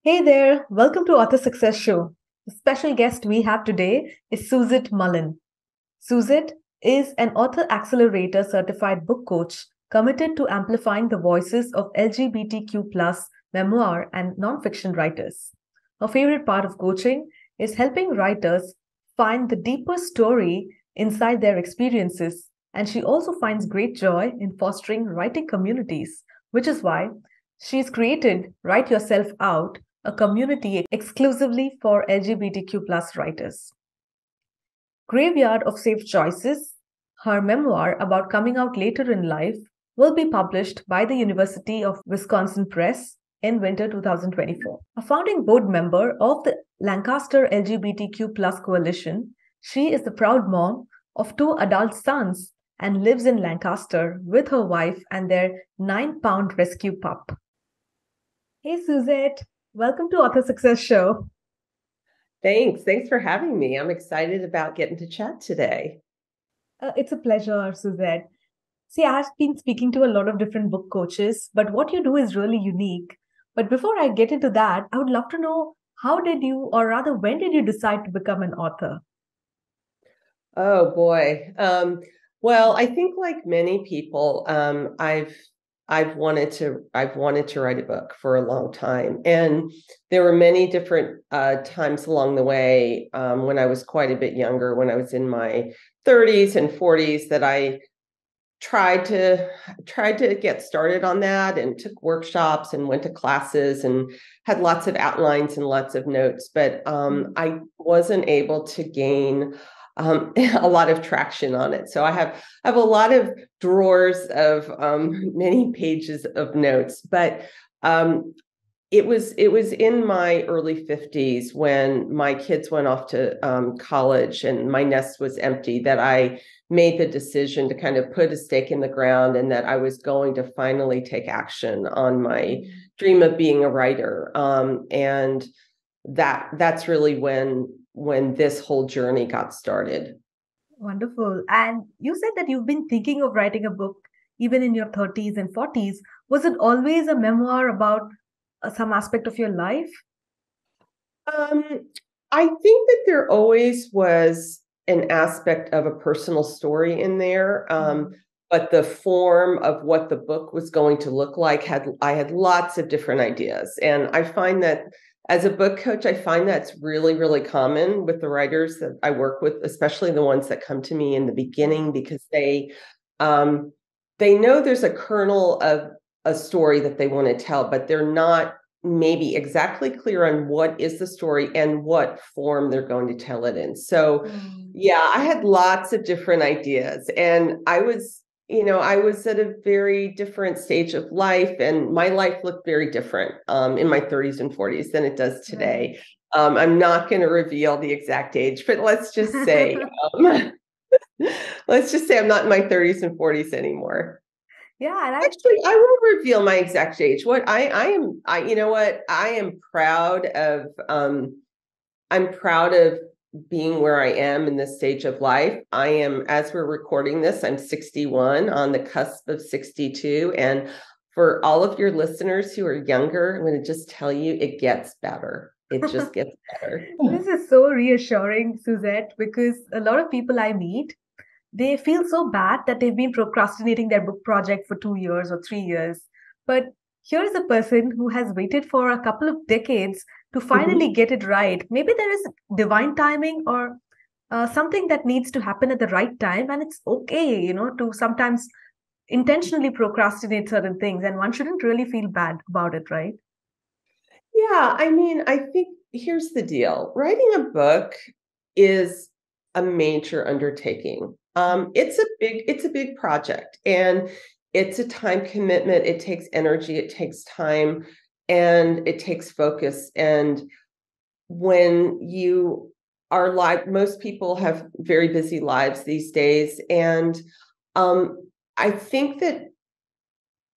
Hey there, welcome to Author Success Show. The special guest we have today is Suzette Mullen. Suzette is an Author Accelerator certified book coach committed to amplifying the voices of LGBTQ memoir and nonfiction writers. Her favorite part of coaching is helping writers find the deeper story inside their experiences, and she also finds great joy in fostering writing communities, which is why she's created Write Yourself Out, a community exclusively for LGBTQ writers. Graveyard of Safe Choices, her memoir about coming out later in life, will be published by the University of Wisconsin Press in winter 2024. A founding board member of the Lancaster LGBTQ Coalition, she is the proud mom of two adult sons and lives in Lancaster with her wife and their 9-pound rescue pup. Hey, Suzette. Welcome to Author Success Show. Thanks for having me. I'm excited about getting to chat today. It's a pleasure, Suzette. See, I've been speaking to a lot of different book coaches, but what you do is really unique. But before I get into that, I would love to know how did you, or rather, when did you decide to become an author? Oh boy. Well, I think like many people, I've wanted to write a book for a long time, and there were many different times along the way when I was quite a bit younger, when I was in my 30s and 40s, that I tried to get started on that and took workshops and went to classes and had lots of outlines and lots of notes, but I wasn't able to gain a lot of traction on it. So I have a lot of drawers of many pages of notes, but it was in my early 50s when my kids went off to college and my nest was empty that I made the decision to kind of put a stake in the ground, and that I was going to finally take action on my dream of being a writer. And that's really when this whole journey got started. Wonderful. And you said that you've been thinking of writing a book even in your 30s and 40s. Was it always a memoir about some aspect of your life? I think that there always was an aspect of a personal story in there. But the form of what the book was going to look like I had lots of different ideas. And I find that as a book coach, I find that's really, really common with the writers that I work with, especially the ones that come to me in the beginning, because they know there's a kernel of a story that they want to tell, but they're not maybe exactly clear on what is the story and what form they're going to tell it in. So yeah, I had lots of different ideas, and I was at a very different stage of life, and my life looked very different in my 30s and 40s than it does today. I'm not going to reveal the exact age, but let's just say I'm not in my 30s and 40s anymore. Yeah, and actually, I will reveal my exact age. I am proud of. I'm proud of being where I am in this stage of life. I am, as we're recording this, I'm 61, on the cusp of 62. And for all of your listeners who are younger, I'm going to just tell you, it gets better. It just gets better. This is so reassuring, Suzette, because a lot of people I meet, they feel so bad that they've been procrastinating their book project for 2 years or 3 years. But here's a person who has waited for a couple of decades to finally get it right. Maybe there is divine timing or something that needs to happen at the right time. And it's okay, to sometimes intentionally procrastinate certain things. And one shouldn't really feel bad about it, right? Yeah, I mean, I think here's the deal. Writing a book is a major undertaking. It's a big project, and it's a time commitment. It takes energy, it takes time, and it takes focus. And when you are most people have very busy lives these days. And I think that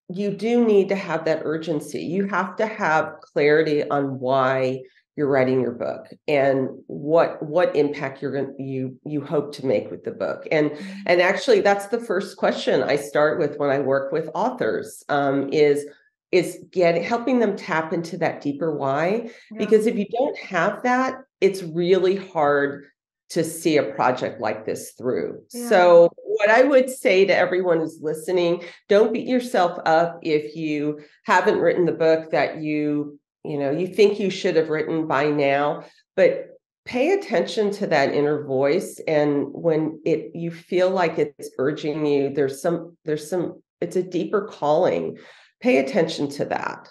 you do need to have that urgency. You have to have clarity on why you're writing your book and what impact you hope to make with the book. And actually, that's the first question I start with when I work with authors, is helping them tap into that deeper why. Yeah. Because if you don't have that, it's really hard to see a project like this through. Yeah. So what I would say to everyone who's listening, don't beat yourself up if you haven't written the book that you think you should have written by now, but pay attention to that inner voice. And when you feel like it's urging you, it's a deeper calling. Pay attention to that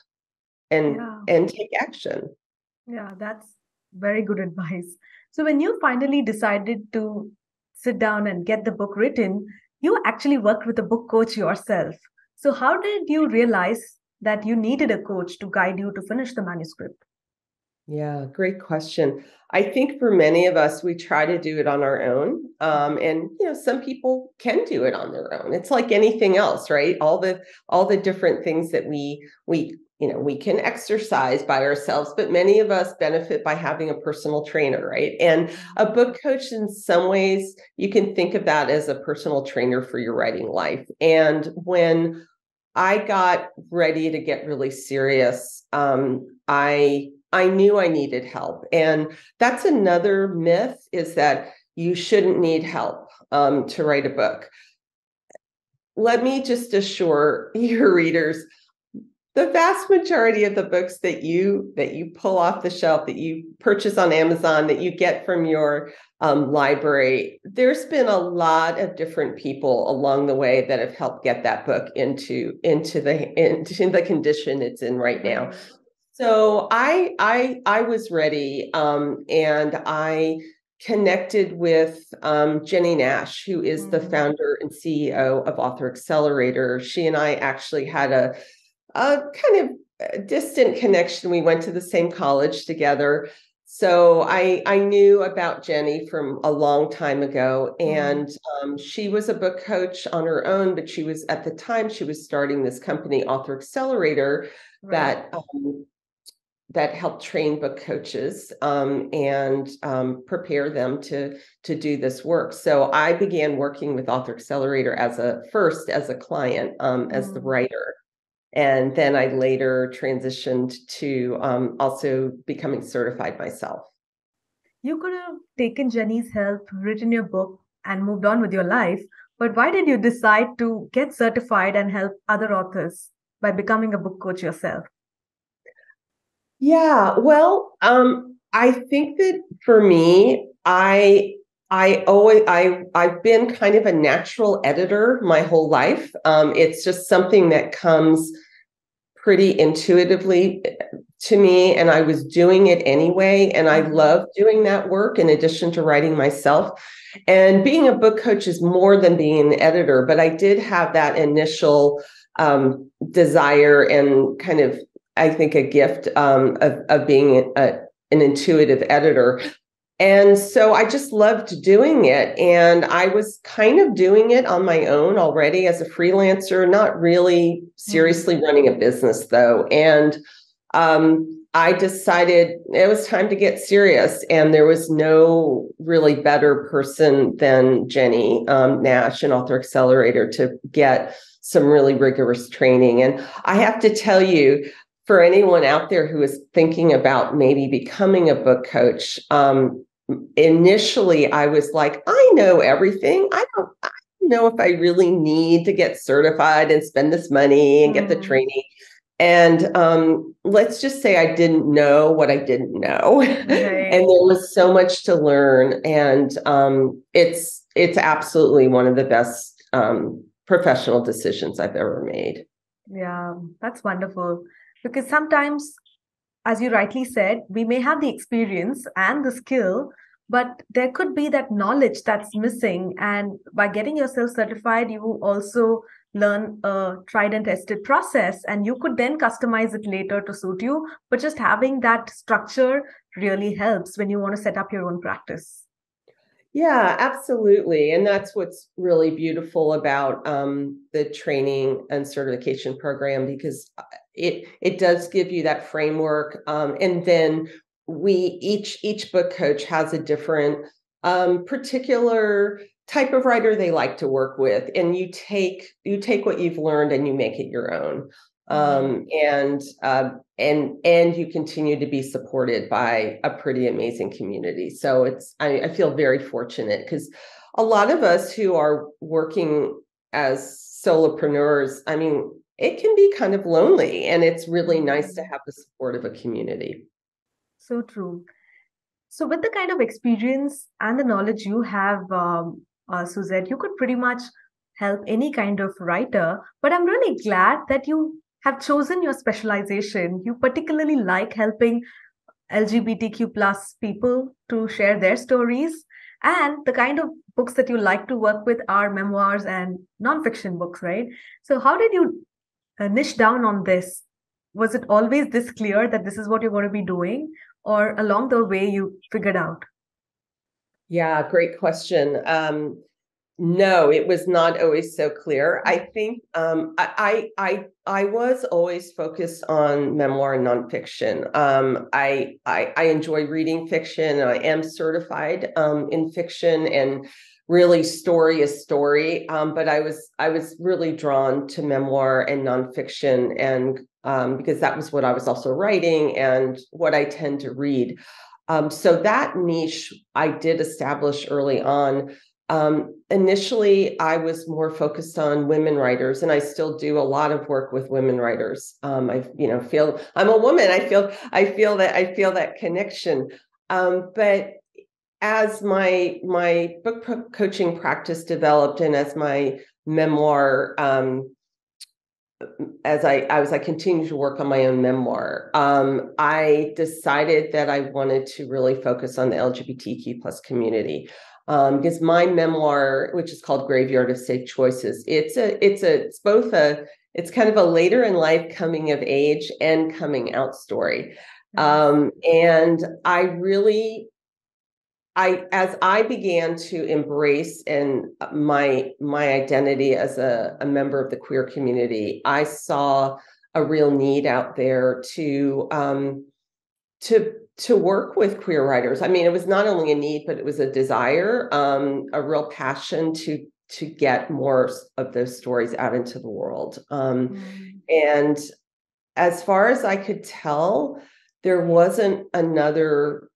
and take action. Yeah, that's very good advice. So when you finally decided to sit down and get the book written, you actually worked with a book coach yourself. So how did you realize that you needed a coach to guide you to finish the manuscript? Yeah, great question. I think for many of us, we try to do it on our own. And some people can do it on their own. It's like anything else, right? All the different things that we can exercise by ourselves, but many of us benefit by having a personal trainer, right? And a book coach, in some ways, you can think of that as a personal trainer for your writing life. And when I got ready to get really serious, I knew I needed help. And that's another myth, is that you shouldn't need help to write a book. Let me just assure your readers, the vast majority of the books that you pull off the shelf, that you purchase on Amazon, that you get from your library, there's been a lot of different people along the way that have helped get that book into the condition it's in right now. So I was ready, and I connected with Jenny Nash, who is the founder and CEO of Author Accelerator. She and I actually had a kind of distant connection. We went to the same college together. So I knew about Jenny from a long time ago, and she was a book coach on her own, but at the time she was starting this company, Author Accelerator, that helped train book coaches and prepare them to do this work. So I began working with Author Accelerator as a client, as the writer. And then I later transitioned to also becoming certified myself. You could have taken Jenny's help, written your book, and moved on with your life. But why did you decide to get certified and help other authors by becoming a book coach yourself? Yeah, well, I think that for me, I've been kind of a natural editor my whole life. It's just something that comes pretty intuitively to me, and I was doing it anyway. And I love doing that work in addition to writing myself. And being a book coach is more than being an editor, but I did have that initial desire and kind of, I think, a gift of being an intuitive editor. And so I just loved doing it. And I was kind of doing it on my own already as a freelancer, not really seriously running a business, though. And I decided it was time to get serious. And there was no really better person than Jenny Nash and Author Accelerator to get some really rigorous training. And I have to tell you, for anyone out there who is thinking about maybe becoming a book coach, initially I was like, I know everything. I don't know if I really need to get certified and spend this money and get the training. And let's just say I didn't know what I didn't know. And there was so much to learn. And it's absolutely one of the best professional decisions I've ever made. Yeah, that's wonderful. Because sometimes, as you rightly said, we may have the experience and the skill, but there could be that knowledge that's missing. And by getting yourself certified, you also learn a tried and tested process, and you could then customize it later to suit you. But just having that structure really helps when you want to set up your own practice. Yeah, absolutely. And that's what's really beautiful about the training and certification program, because it does give you that framework. And then each book coach has a different particular type of writer they like to work with. And you take what you've learned and you make it your own. and you continue to be supported by a pretty amazing community. So I feel very fortunate, because a lot of us who are working as solopreneurs, I mean, it can be kind of lonely, and it's really nice to have the support of a community. So true. So with the kind of experience and the knowledge you have, Suzette, you could pretty much help any kind of writer. But I'm really glad that you have chosen your specialization. You particularly like helping LGBTQ plus people to share their stories. And the kind of books that you like to work with are memoirs and nonfiction books, right? So how did you niche down on this? Was it always this clear that this is what you're going to be doing, or along the way you figured out? Yeah, great question. No, it was not always so clear. I think I was always focused on memoir and nonfiction. I enjoy reading fiction. I am certified in fiction, and really story is story. But I was really drawn to memoir and nonfiction, and because that was what I was also writing and what I tend to read. So that niche I did establish early on. Initially, I was more focused on women writers, and I still do a lot of work with women writers. I feel I'm a woman. I feel that connection. But as my book coaching practice developed, and as my memoir, as I continued to work on my own memoir, I decided that I wanted to really focus on the LGBTQ plus community. Because my memoir, which is called Graveyard of Safe Choices, it's kind of a later in life coming of age and coming out story. And as I began to embrace my identity as a member of the queer community, I saw a real need out there to work with queer writers. I mean, it was not only a need, but it was a desire, a real passion to get more of those stories out into the world. And as far as I could tell, there wasn't another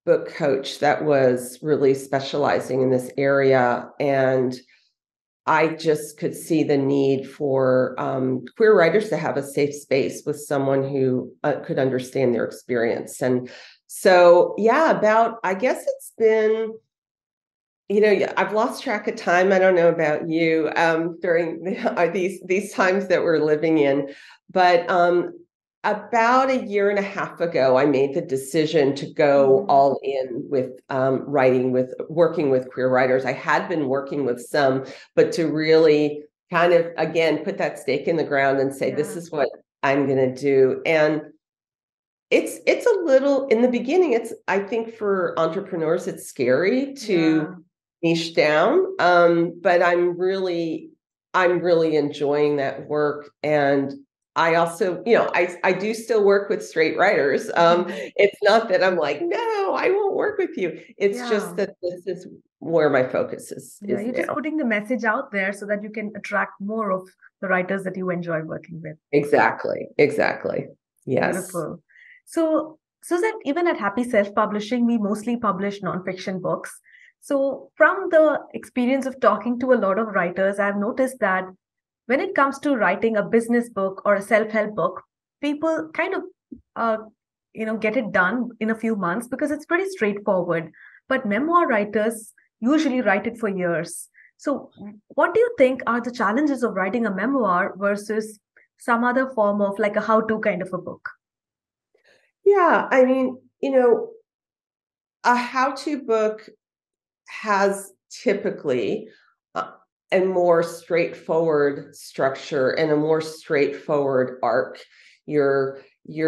book coach that was really specializing in this area. And I just could see the need for queer writers to have a safe space with someone who could understand their experience. And so, yeah, I guess it's been, I've lost track of time. I don't know about you during these times that we're living in, but about a year and a half ago, I made the decision to go all in with working with queer writers. I had been working with some, but to really kind of, again, put that stake in the ground and say, this is what I'm going to do. And it's a little, in the beginning, I think for entrepreneurs, it's scary to niche down. But I'm really enjoying that work. And I also, I do still work with straight writers. It's not that I'm like, no, I won't work with you. It's just that this is where my focus is. You're now. just putting the message out there so that you can attract more of the writers that you enjoy working with. Exactly. Yes. Beautiful. So, Suzette, even at Happy Self-Publishing, we mostly publish nonfiction books. So from the experience of talking to a lot of writers, I've noticed that when it comes to writing a business book or a self-help book, people kind of, get it done in a few months because it's pretty straightforward. But memoir writers usually write it for years. So what do you think are the challenges of writing a memoir versus some other form of like a how-to kind of a book? Yeah, I mean, a how-to book has typically a more straightforward structure and a more straightforward arc. You're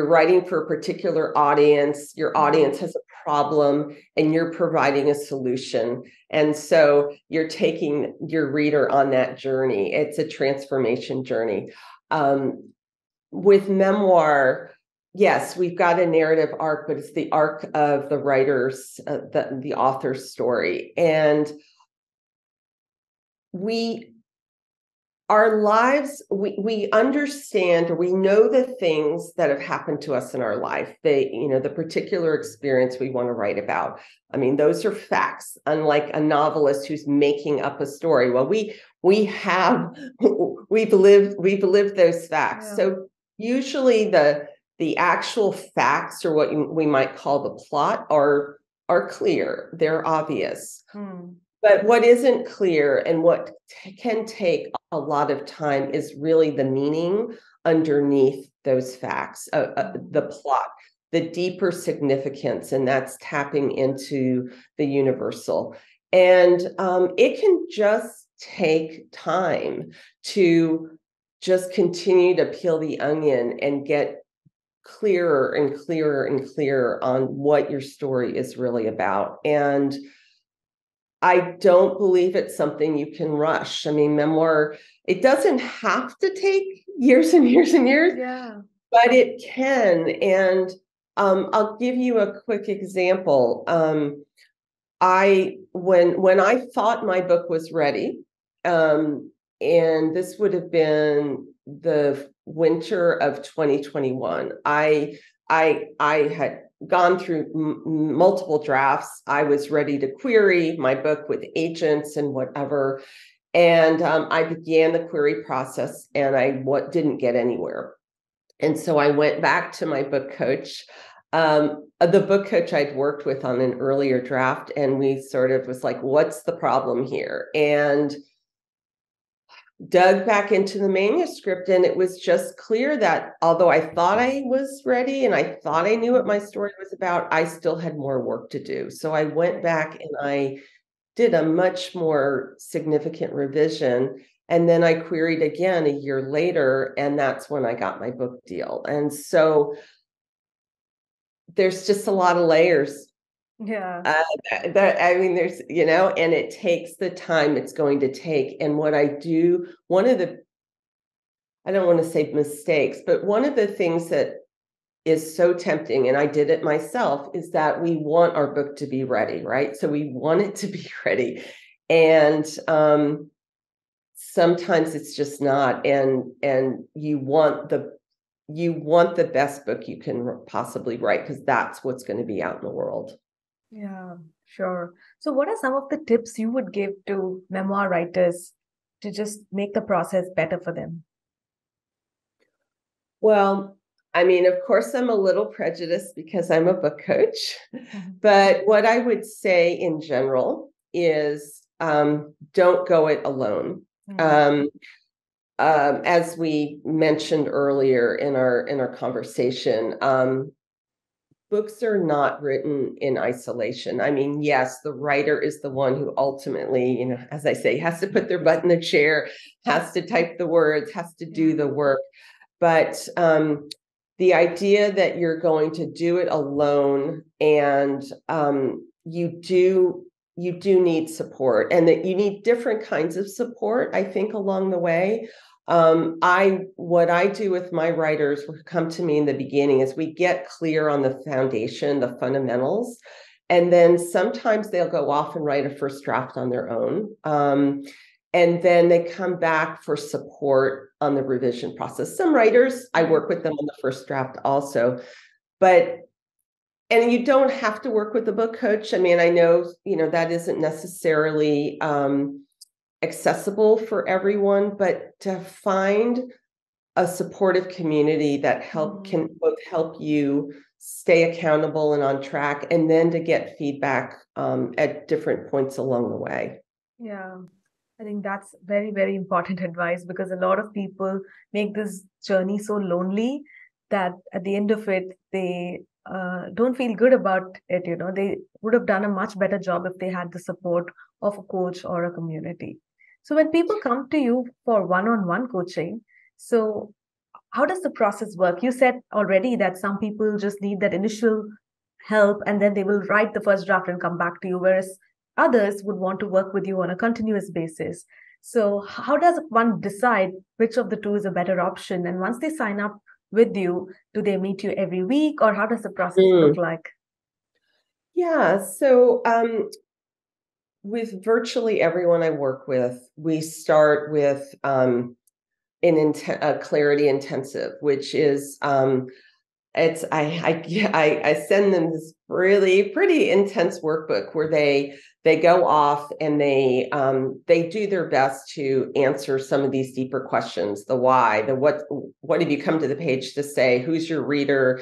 writing for a particular audience. Your audience has a problem, and you're providing a solution. And so you're taking your reader on that journey. It's a transformation journey. With memoir, yes, we've got a narrative arc, but it's the arc of the writer's, the author's story. And we our lives, we understand, or we know the things that have happened to us in our life. The particular experience we want to write about. I mean, those are facts, unlike a novelist who's making up a story. Well, we've lived those facts. Yeah. So usually the actual facts, or what we might call the plot, are clear. They're obvious. But what isn't clear, and what can take a lot of time, is really the meaning underneath those facts, the plot, the deeper significance, and that's tapping into the universal. And it can just take time to just continue to peel the onion and get clearer and clearer and clearer on what your story is really about. And I don't believe it's something you can rush. I mean, memoir, it doesn't have to take years and years and years, but it can. And I'll give you a quick example. When I thought my book was ready, and this would have been the winter of 2021, I had gone through multiple drafts. I was ready to query my book with agents and whatever. And I began the query process, and I didn't get anywhere. And so I went back to my book coach, the book coach I'd worked with on an earlier draft, and we sort of was like, what's the problem here? And dug back into the manuscript, and it was just clear that although I thought I was ready and I thought I knew what my story was about, I still had more work to do. So I went back and I did a much more significant revision, and then I queried again a year later, and that's when I got my book deal. And so there's just a lot of layers. Yeah. I mean, there's, and it takes the time it's going to take. And what I do, I don't want to say mistakes, but one of the things that is so tempting, and I did it myself, is that we want our book to be ready, right? So we want it to be ready. And sometimes it's just not. And you want the best book you can possibly write, because that's what's going to be out in the world. Yeah, sure. So what are some of the tips you would give to memoir writers to just make the process better for them? Well, I mean, of course, I'm a little prejudiced because I'm a book coach, but what I would say in general is don't go it alone. As we mentioned earlier in our conversation, books are not written in isolation. I mean, yes, the writer is the one who ultimately, as I say, has to put their butt in the chair, has to type the words, has to do the work. But the idea that you're going to do it alone, and you do need support, and that you need different kinds of support, I think, along the way. What I do with my writers who come to me in the beginning is we get clear on the foundation, the fundamentals, and then sometimes they'll go off and write a first draft on their own. And then they come back for support on the revision process. Some writers, I work with them on the first draft also, and you don't have to work with a book coach. I mean, I know, that isn't necessarily accessible for everyone, but to find a supportive community that can both help you stay accountable and on track, and then to get feedback at different points along the way. Yeah, I think that's very, very important advice, because a lot of people make this journey so lonely that at the end of it, they don't feel good about it. They would have done a much better job if they had the support of a coach or a community. So when people come to you for one-on-one coaching, so how does the process work? You said already that some people just need that initial help, and then they will write the first draft and come back to you, whereas others would want to work with you on a continuous basis. So how does one decide which of the two is a better option? And once they sign up with you, do they meet you every week, or how does the process look like? Yeah, so with virtually everyone I work with, we start with a clarity intensive, which is I send them this really pretty intense workbook where they go off and they do their best to answer some of these deeper questions: the why, the what have you come to the page to say, who's your reader,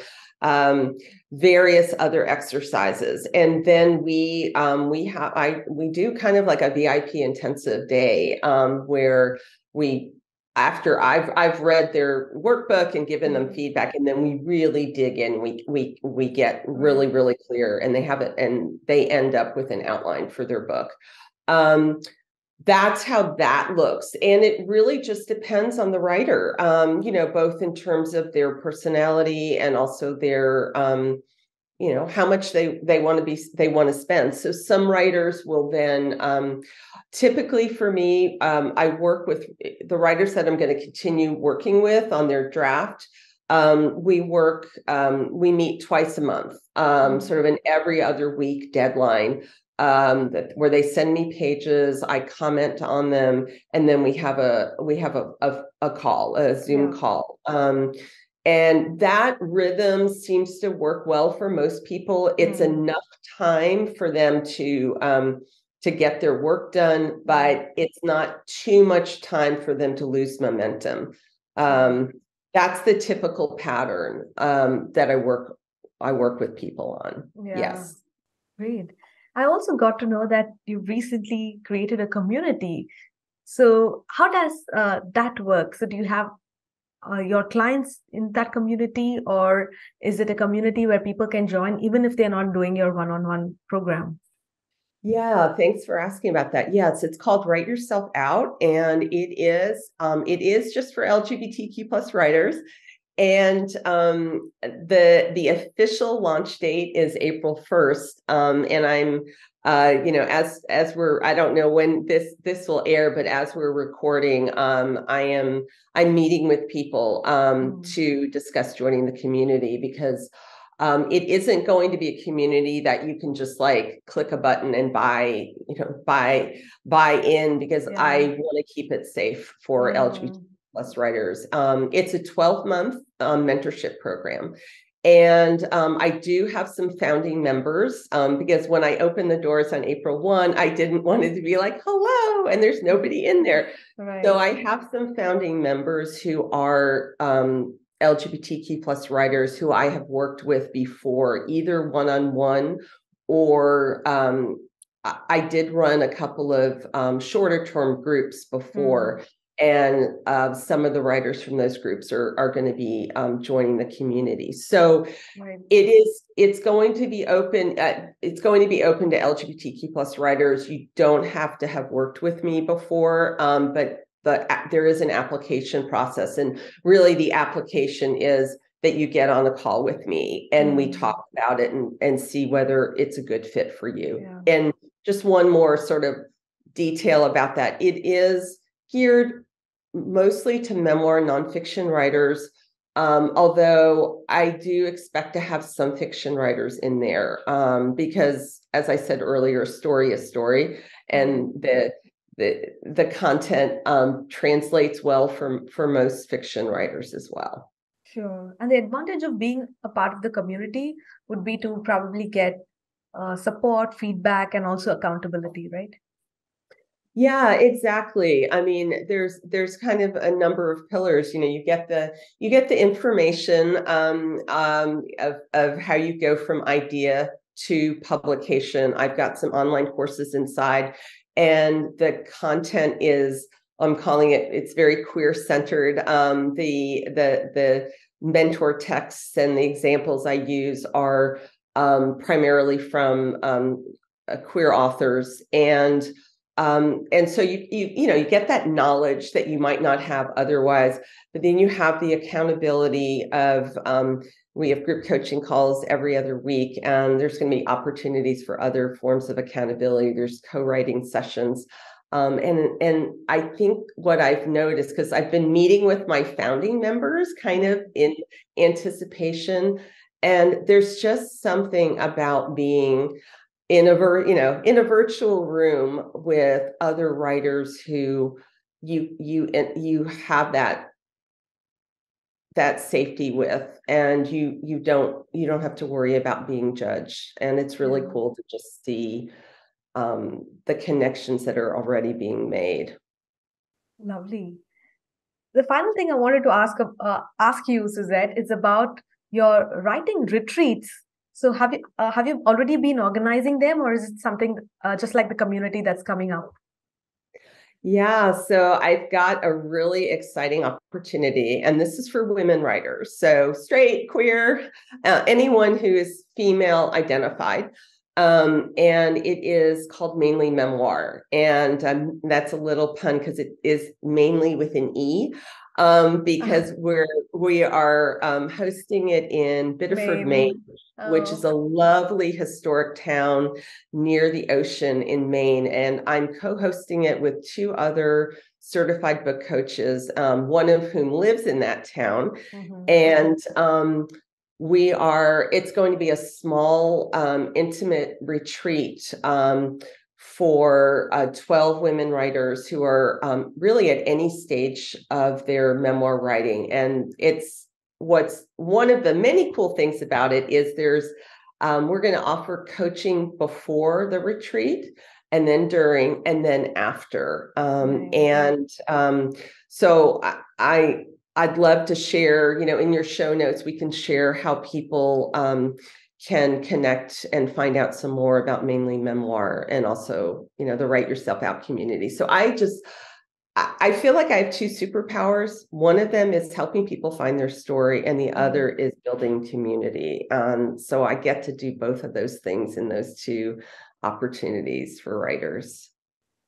various other exercises. And then we do kind of like a VIP intensive day, where we, after I've read their workbook and given them feedback, and then we really dig in. We get really, really clear, and they have it, and they end up with an outline for their book. That's how that looks. And it really just depends on the writer, both in terms of their personality and also their, how much they want to spend. So some writers will then, typically for me, I work with the writers that I'm going to continue working with on their draft. We meet twice a month, sort of an every other week deadline, where they send me pages, I comment on them, and then we have a call, a Zoom call. And that rhythm seems to work well for most people. It's enough time for them to get their work done, but it's not too much time for them to lose momentum. That's the typical pattern that I work with people on. Yeah. Yes. Great. I also got to know that you recently created a community. So how does that work? So do you have your clients in that community, or is it a community where people can join even if they're not doing your one-on-one program? Yeah, thanks for asking about that. Yes, it's called Write Yourself Out, and it is just for LGBTQ plus writers. And the official launch date is April 1st. And I'm as we're, I don't know when this will air, but as we're recording, I'm meeting with people to discuss joining the community, because it isn't going to be a community that you can just like click a button and buy in, because I want to keep it safe for LGBT plus writers. It's a 12-month mentorship program. And I do have some founding members, because when I opened the doors on April 1, I didn't want it to be like, hello, and there's nobody in there. Right. So I have some founding members who are LGBTQ plus writers who I have worked with before, either one-on-one or I did run a couple of shorter term groups before. And some of the writers from those groups are going to be joining the community. So it's going to be open. It's going to be open to LGBTQ plus writers. You don't have to have worked with me before, but there is an application process. And really the application is that you get on a call with me and we talk about it and see whether it's a good fit for you. Yeah. And just one more sort of detail about that. It is geared mostly to memoir nonfiction writers, although I do expect to have some fiction writers in there, because, as I said earlier, story is story, and the content translates well for most fiction writers as well. Sure. And the advantage of being a part of the community would be to probably get support, feedback, and also accountability, right? Yeah, exactly. I mean, there's kind of a number of pillars. You get the information of how you go from idea to publication. I've got some online courses inside, and the content is, I'm calling it, it's very queer centered. The mentor texts and the examples I use are primarily from queer authors, and so you get that knowledge that you might not have otherwise, but then you have the accountability of we have group coaching calls every other week, and there's going to be opportunities for other forms of accountability. There's co-writing sessions. And I think what I've noticed, because I've been meeting with my founding members kind of in anticipation, and there's just something about being in a virtual room with other writers who you have that safety with, and you don't have to worry about being judged. And it's really cool to just see the connections that are already being made. Lovely. The final thing I wanted to ask you, Suzette, is about your writing retreats. So have you already been organizing them, or is it something just like the community that's coming up? Yeah, so I've got a really exciting opportunity, and this is for women writers. So straight, queer, anyone who is female identified. And it is called Mainely Memoir. And that's a little pun because it is mainly with an E, because we are hosting it in Biddeford, Maine, which is a lovely historic town near the ocean in Maine. And I'm co-hosting it with two other certified book coaches, one of whom lives in that town. And it's going to be a small, intimate retreat for 12 women writers who are really at any stage of their memoir writing. And what's one of the many cool things about it is we're going to offer coaching before the retreat, and then during, and then after. So I'd love to share, in your show notes, we can share how people can connect and find out some more about Mainely Memoir, and also, the Write Yourself Out community. So I feel like I have two superpowers. One of them is helping people find their story, and the other is building community. So I get to do both of those things in those two opportunities for writers.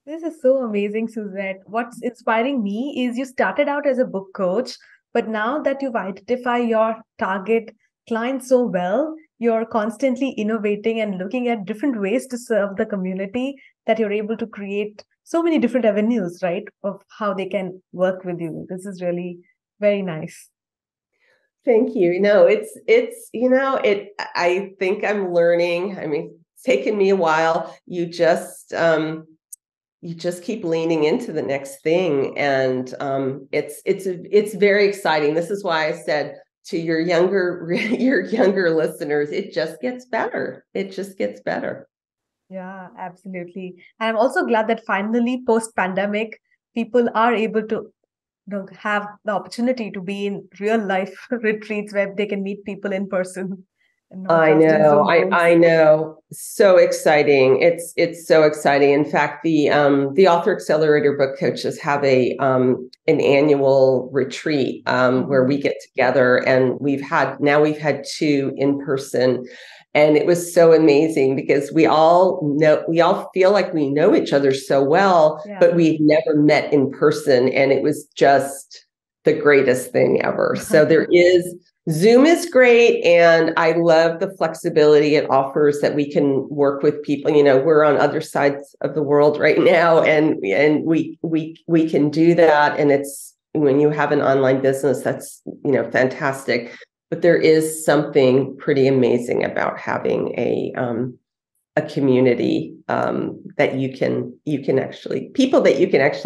This is so amazing, Suzette. What's inspiring me is you started out as a book coach, but now that you've identified your target client so well, you're constantly innovating and looking at different ways to serve the community, that you're able to create so many different avenues, right, of how they can work with you. This is really very nice. Thank you. I think I'm learning. I mean, it's taken me a while. You just keep leaning into the next thing. And it's very exciting. This is why I said to your younger listeners, it just gets better. It just gets better. Yeah, absolutely. And I'm also glad that finally, post-pandemic, people are able to have the opportunity to be in real life retreats where they can meet people in person and not I just in know, Zoom calls. I know. So exciting. It's so exciting. In fact, the Author Accelerator book coaches have an annual retreat where we get together, and we've had two in person. And it was so amazing because we all feel like we know each other so well, but we've never met in person. And it was just the greatest thing ever. So Zoom is great. And I love the flexibility it offers, that we can work with people. We're on other sides of the world right now, and we can do that. And it's, when you have an online business, that's, fantastic. But there is something pretty amazing about having a community that you can actually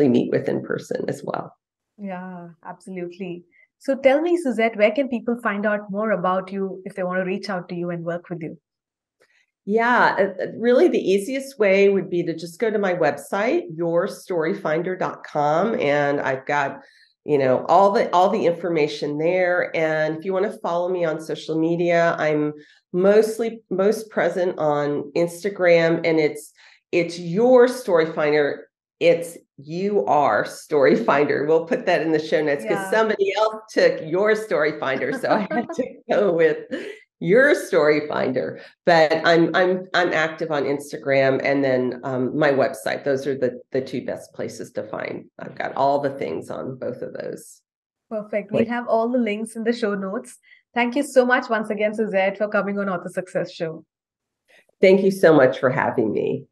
meet with in person as well. Yeah, absolutely. So tell me, Suzette, where can people find out more about you if they want to reach out to you and work with you? Yeah, really the easiest way would be to just go to my website, yourstoryfinder.com, and I've got all the information there. And if you want to follow me on social media, I'm most present on Instagram, and it's Your Story Finder. It's You Are Story Finder. We'll put that in the show notes because somebody else took Your Story Finder, so I had to go with Your Story Finder. But I'm active on Instagram, and then my website. Those are the two best places to find. I've got all the things on both of those. Perfect. We'll have all the links in the show notes. Thank you so much once again, Suzette, for coming on Author Success Show. Thank you so much for having me.